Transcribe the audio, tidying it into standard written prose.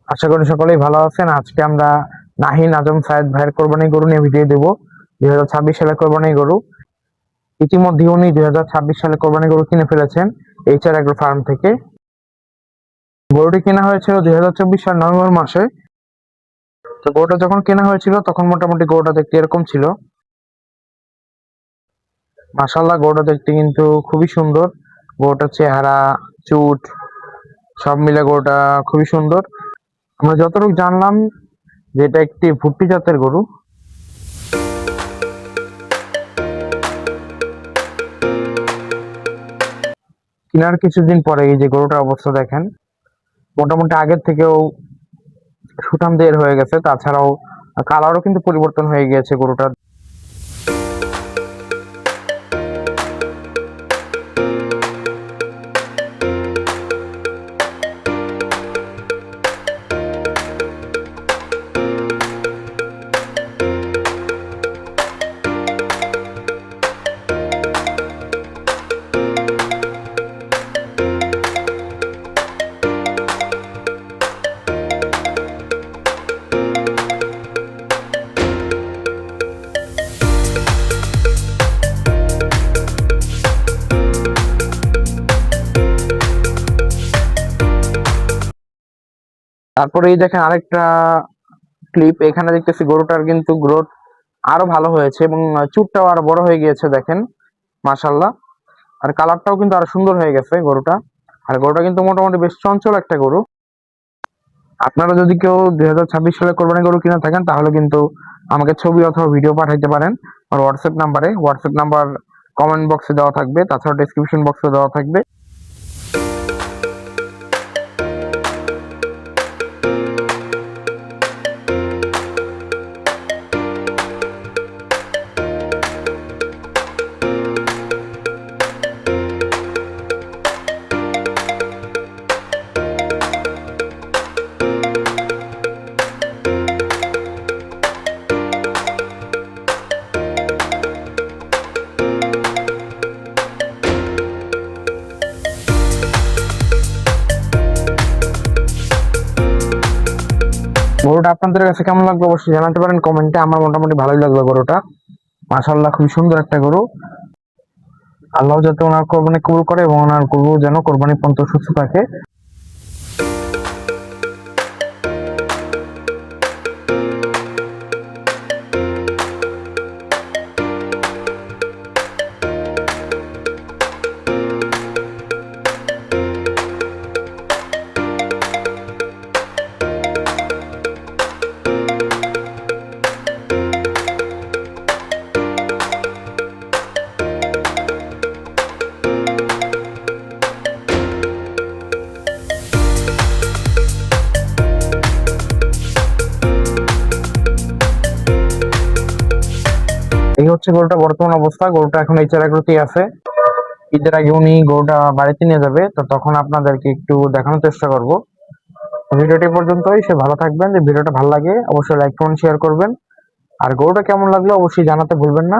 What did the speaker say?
আশা করি সকলেই ভালো আছেন। আজকে আমরা নাহিন আজম সায়েদ ভাইয়ের কোরবানি গরু নিয়ে ভিডিও দেবো। 2026 সালে কোরবানি গরু। ইতিমধ্যে উনি 2026 সালে কোরবানি গরু কিনে ফেলেছেন এইচআর এগ্রো ফার্ম থেকে। গরুটি কেনা হয়েছিল 2024 সাল নভেম্বর মাসে। তো গরুটা যখন কেনা হয়েছিল তখন মোটামুটি গরুটা দেখতে এরকম ছিল। মাশাআল্লাহ, গরুটা দেখতে কিন্তু খুবই সুন্দর। গরুটার চেহারা, চুট সব মিলে গরুটা খুবই সুন্দর। আমরা যতটুকু জানলাম যে এটা একটি ভুট্টি জাতের গরু। কেনার কিছুদিন পরে এই যে গরুটার অবস্থা দেখেন, মোটামুটি আগের থেকেও সুঠাম দেহের হয়ে গেছে। তাছাড়াও কালারও কিন্তু পরিবর্তন হয়ে গিয়েছে গরুটার। তারপরে এই দেখেন আরেকটা ক্লিপ, এখানে দেখতেছি গরুটার কিন্তু গ্রোথ আরো ভালো হয়েছে এবং চুটটাও আরো বড় হয়ে গিয়েছে দেখেন, মাশাল্লাহ। আর কালারটাও কিন্তু আরো সুন্দর হয়ে গেছে গরুটা। আর গরুটা কিন্তু মোটামুটি বেশ চঞ্চল একটা গরু। আপনারা যদি কেউ 2026 সালে কোরবানি গরু কিনে থাকেন তাহলে কিন্তু আমাকে ছবি অথবা ভিডিও পাঠাইতে পারেন আর হোয়াটসঅ্যাপ নাম্বার কমেন্ট বক্সে দেওয়া থাকবে, তাছাড়া ডেসক্রিপশন বক্সে দেওয়া থাকবে। গরুটা আপনাদের কাছে কেমন লাগলো অবশ্যই জানাতে পারেন কমেন্টে। আমার মোটামুটি ভালোই লাগলো গরুটা, মাশাআল্লাহ, খুবই সুন্দর একটা গরু। আল্লাহ যাতে ওনার কোরবানি কবুল করে এবং ওনার গরু যেন কোরবানি পর্যন্ত সুস্থ থাকে। এই হচ্ছে গরুটা বর্তমান অবস্থা। গরুটা এখন এই চারাগুলোতেই আছে। ঈদের আগে উনি গরুটা বাড়িতে নিয়ে যাবে, তো তখন আপনাদেরকে একটু দেখানোর চেষ্টা করব। ভিডিওটি পর্যন্তই। সে ভালো থাকবেন। যে ভিডিওটা ভালো লাগে অবশ্যই লাইক কমেন্ট শেয়ার করবেন। আর গরুটা কেমন লাগলো অবশ্যই জানাতে ভুলবেন না।